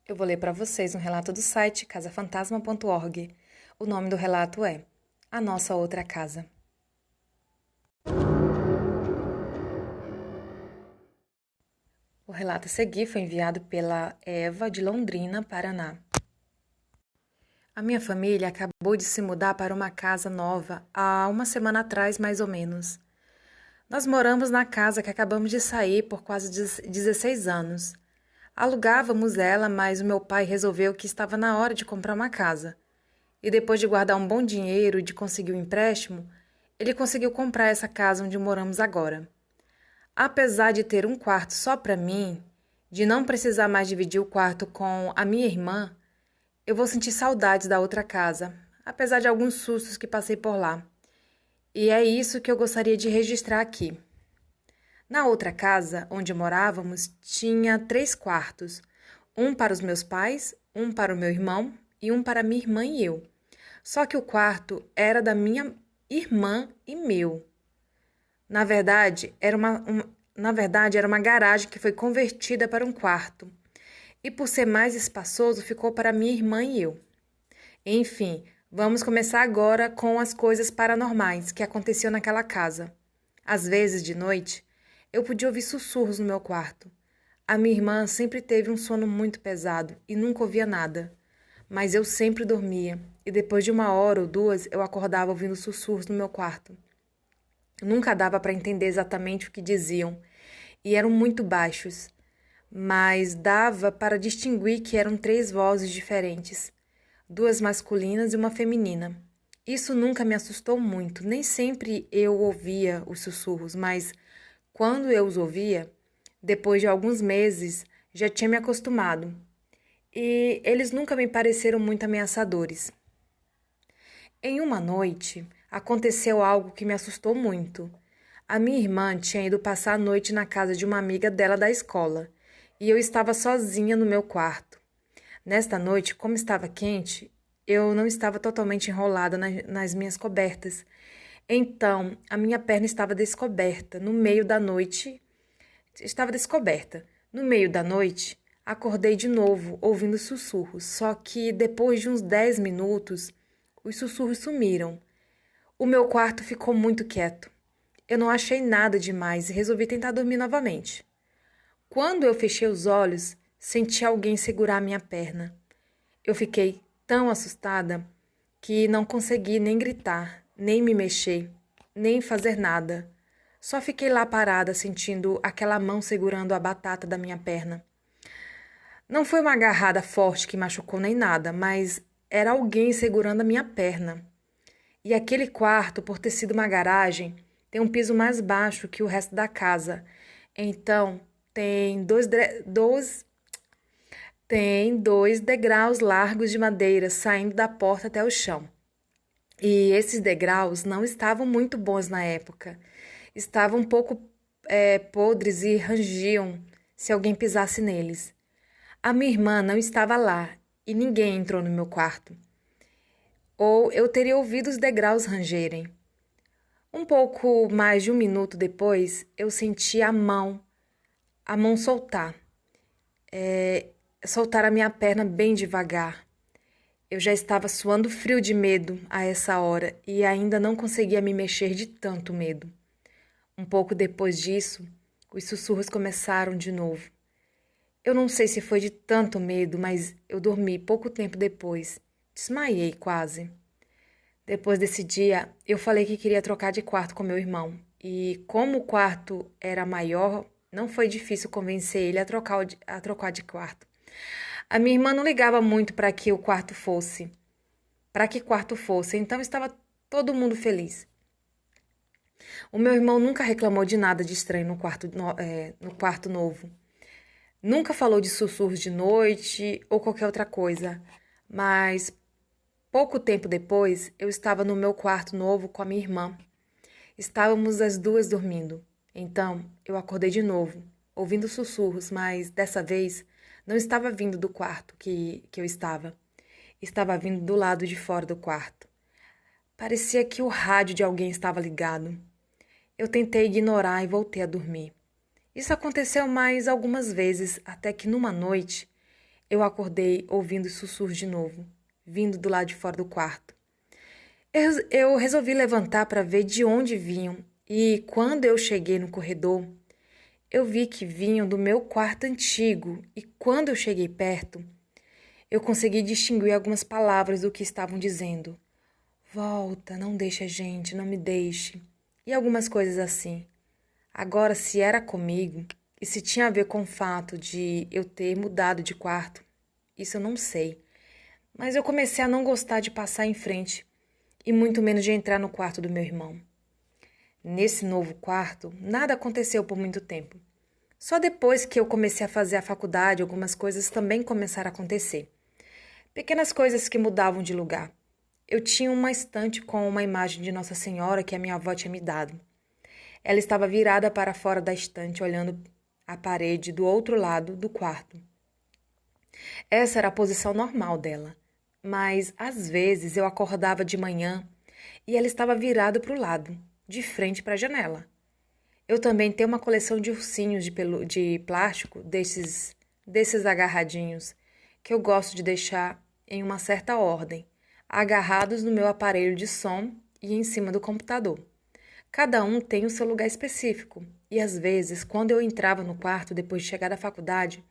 Eu vou ler para vocês um relato do site casafantasma.org. O nome do relato é A Nossa Outra Casa. O relato a seguir foi enviado pela Eva, de Londrina, Paraná. A minha família acabou de se mudar para uma casa nova há uma semana atrás, mais ou menos. Nós moramos na casa que acabamos de sair por quase 16 anos. Alugávamos ela, mas o meu pai resolveu que estava na hora de comprar uma casa. E depois de guardar um bom dinheiro e de conseguir um empréstimo, ele conseguiu comprar essa casa onde moramos agora. Apesar de ter um quarto só para mim, de não precisar mais dividir o quarto com a minha irmã, eu vou sentir saudades da outra casa, apesar de alguns sustos que passei por lá. E é isso que eu gostaria de registrar aqui. Na outra casa, onde morávamos, tinha 3 quartos. Um para os meus pais, um para o meu irmão e um para minha irmã e eu. Só que o quarto era da minha irmã e meu. Na verdade, era uma garagem que foi convertida para um quarto. E por ser mais espaçoso, ficou para minha irmã e eu. Enfim, vamos começar agora com as coisas paranormais que aconteciam naquela casa. Às vezes, de noite, eu podia ouvir sussurros no meu quarto. A minha irmã sempre teve um sono muito pesado e nunca ouvia nada. Mas eu sempre dormia, e depois de 1 hora ou 2 eu acordava ouvindo sussurros no meu quarto. Nunca dava para entender exatamente o que diziam, e eram muito baixos, mas dava para distinguir que eram 3 vozes diferentes, 2 masculinas e uma feminina. Isso nunca me assustou muito, nem sempre eu ouvia os sussurros, mas quando eu os ouvia, depois de alguns meses, já tinha me acostumado. E eles nunca me pareceram muito ameaçadores. Em uma noite, aconteceu algo que me assustou muito. A minha irmã tinha ido passar a noite na casa de uma amiga dela da escola, e eu estava sozinha no meu quarto. Nesta noite, como estava quente, eu não estava totalmente enrolada nas minhas cobertas. Então, a minha perna estava descoberta no meio da noite. No meio da noite, acordei de novo, ouvindo sussurros, só que depois de uns 10 minutos, os sussurros sumiram. O meu quarto ficou muito quieto. Eu não achei nada demais e resolvi tentar dormir novamente. Quando eu fechei os olhos, senti alguém segurar minha perna. Eu fiquei tão assustada que não consegui nem gritar, nem me mexer, nem fazer nada. Só fiquei lá parada, sentindo aquela mão segurando a batata da minha perna. Não foi uma agarrada forte que machucou nem nada, mas era alguém segurando a minha perna. E aquele quarto, por ter sido uma garagem, tem um piso mais baixo que o resto da casa. Então, tem dois degraus largos de madeira saindo da porta até o chão. E esses degraus não estavam muito bons na época. Estavam um pouco podres e rangiam se alguém pisasse neles. A minha irmã não estava lá e ninguém entrou no meu quarto. Ou eu teria ouvido os degraus rangerem. Um pouco mais de 1 minuto depois, eu senti a mão soltar a minha perna bem devagar. Eu já estava suando frio de medo a essa hora e ainda não conseguia me mexer de tanto medo. Um pouco depois disso, os sussurros começaram de novo. Eu não sei se foi de tanto medo, mas eu dormi pouco tempo depois. Desmaiei quase. Depois desse dia, eu falei que queria trocar de quarto com meu irmão. E como o quarto era maior, não foi difícil convencer ele a trocar de quarto. A minha irmã não ligava muito para que quarto fosse, então estava todo mundo feliz. O meu irmão nunca reclamou de nada de estranho no quarto novo. Nunca falou de sussurros de noite ou qualquer outra coisa, mas pouco tempo depois eu estava no meu quarto novo com a minha irmã. Estávamos as duas dormindo. Então eu acordei de novo, ouvindo sussurros, mas dessa vez não estava vindo do quarto que eu estava. Estava vindo do lado de fora do quarto. Parecia que o rádio de alguém estava ligado. Eu tentei ignorar e voltei a dormir. Isso aconteceu mais algumas vezes, até que numa noite Eu acordei ouvindo os sussurros de novo, vindo do lado de fora do quarto. Eu resolvi levantar para ver de onde vinham, e quando eu cheguei no corredor, eu vi que vinham do meu quarto antigo, e quando eu cheguei perto, eu consegui distinguir algumas palavras do que estavam dizendo. Volta, não deixe a gente, não me deixe. E algumas coisas assim. Agora, se era comigo, e se tinha a ver com o fato de eu ter mudado de quarto, isso eu não sei. Mas eu comecei a não gostar de passar em frente, e muito menos de entrar no quarto do meu irmão. Nesse novo quarto, nada aconteceu por muito tempo. Só depois que eu comecei a fazer a faculdade, algumas coisas também começaram a acontecer. Pequenas coisas que mudavam de lugar. Eu tinha uma estante com uma imagem de Nossa Senhora que a minha avó tinha me dado. Ela estava virada para fora da estante, olhando a parede do outro lado do quarto. Essa era a posição normal dela, mas às vezes eu acordava de manhã e ela estava virada para o lado, de frente para a janela. Eu também tenho uma coleção de ursinhos de plástico, desses agarradinhos, que eu gosto de deixar em uma certa ordem, agarrados no meu aparelho de som e em cima do computador. Cada um tem o seu lugar específico, e às vezes, quando eu entrava no quarto depois de chegar da faculdade,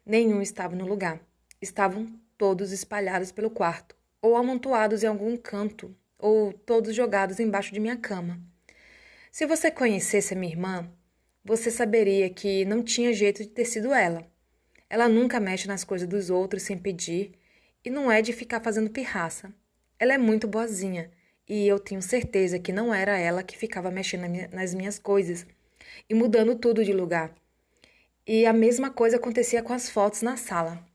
nenhum estava no lugar. Estavam todos espalhados pelo quarto, ou amontoados em algum canto, ou todos jogados embaixo de minha cama. Se você conhecesse a minha irmã, você saberia que não tinha jeito de ter sido ela. Ela nunca mexe nas coisas dos outros sem pedir e não é de ficar fazendo pirraça. Ela é muito boazinha e eu tenho certeza que não era ela que ficava mexendo nas minhas coisas e mudando tudo de lugar. E a mesma coisa acontecia com as fotos na sala.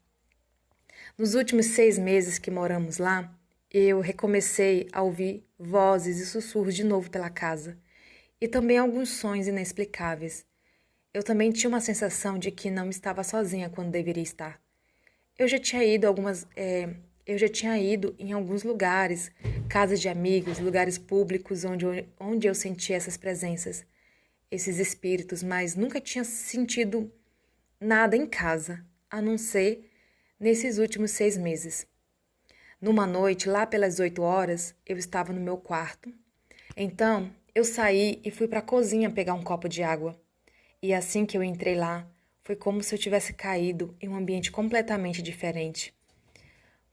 Nos últimos 6 meses que moramos lá, eu recomecei a ouvir vozes e sussurros de novo pela casa. E também alguns sonhos inexplicáveis. Eu também tinha uma sensação de que não estava sozinha quando deveria estar. Eu já tinha ido em alguns lugares, casas de amigos, lugares públicos onde eu sentia essas presenças, esses espíritos, mas nunca tinha sentido nada em casa, a não ser nesses últimos 6 meses. Numa noite, lá pelas 8 horas, eu estava no meu quarto. Então, eu saí e fui para a cozinha pegar um copo de água. E assim que eu entrei lá, foi como se eu tivesse caído em um ambiente completamente diferente.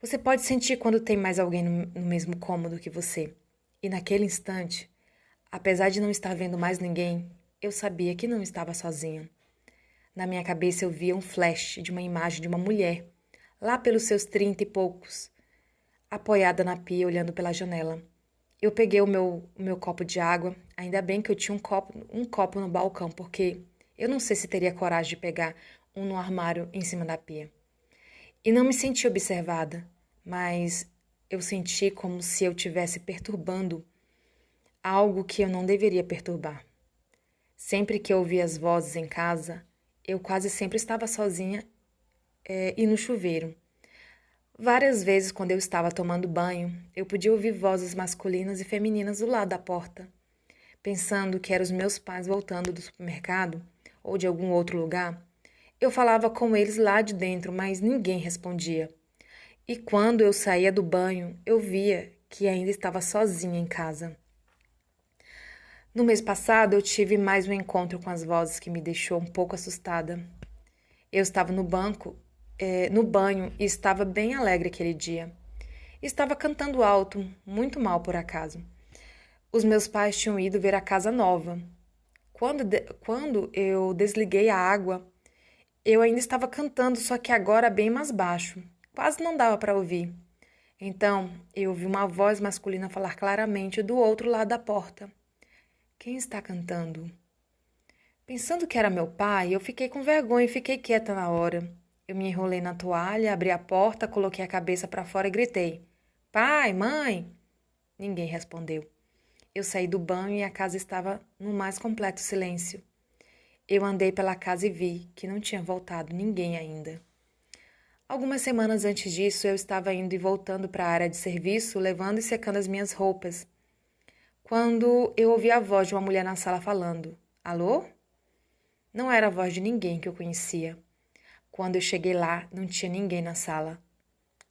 Você pode sentir quando tem mais alguém no mesmo cômodo que você. E naquele instante, apesar de não estar vendo mais ninguém, eu sabia que não estava sozinha. Na minha cabeça eu via um flash de uma imagem de uma mulher, lá pelos seus 30 e poucos, apoiada na pia olhando pela janela. Eu peguei o meu copo de água, ainda bem que eu tinha um copo no balcão, porque eu não sei se teria coragem de pegar um no armário em cima da pia. E não me senti observada, mas eu senti como se eu estivesse perturbando algo que eu não deveria perturbar. Sempre que eu ouvia as vozes em casa, eu quase sempre estava sozinha e no chuveiro. Várias vezes, quando eu estava tomando banho, eu podia ouvir vozes masculinas e femininas do lado da porta, pensando que eram os meus pais voltando do supermercado ou de algum outro lugar. Eu falava com eles lá de dentro, mas ninguém respondia. E quando eu saía do banho, eu via que ainda estava sozinha em casa. No mês passado, eu tive mais um encontro com as vozes que me deixou um pouco assustada. Eu estava no banho e estava bem alegre aquele dia. Estava cantando alto, muito mal por acaso. Os meus pais tinham ido ver a casa nova. Quando eu desliguei a água, eu ainda estava cantando, só que agora bem mais baixo. Quase não dava para ouvir. Então, eu ouvi uma voz masculina falar claramente do outro lado da porta. Quem está cantando? Pensando que era meu pai, eu fiquei com vergonha e fiquei quieta na hora. Eu me enrolei na toalha, abri a porta, coloquei a cabeça para fora e gritei: Pai, mãe! Ninguém respondeu. Eu saí do banho e a casa estava no mais completo silêncio. Eu andei pela casa e vi que não tinha voltado ninguém ainda. Algumas semanas antes disso, eu estava indo e voltando para a área de serviço, levando e secando as minhas roupas, quando eu ouvi a voz de uma mulher na sala falando: Alô? Não era a voz de ninguém que eu conhecia. Quando eu cheguei lá, não tinha ninguém na sala.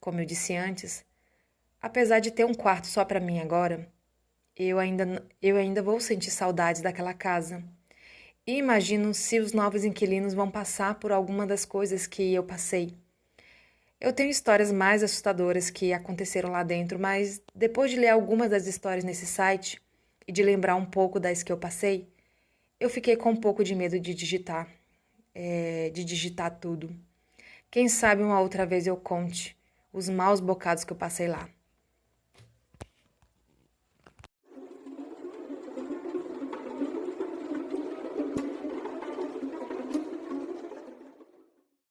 Como eu disse antes, apesar de ter um quarto só para mim agora, eu ainda vou sentir saudades daquela casa. E imagino se os novos inquilinos vão passar por alguma das coisas que eu passei. Eu tenho histórias mais assustadoras que aconteceram lá dentro, mas depois de ler algumas das histórias nesse site e de lembrar um pouco das que eu passei, eu fiquei com um pouco de medo de digitar tudo. Quem sabe uma outra vez eu conte os maus bocados que eu passei lá.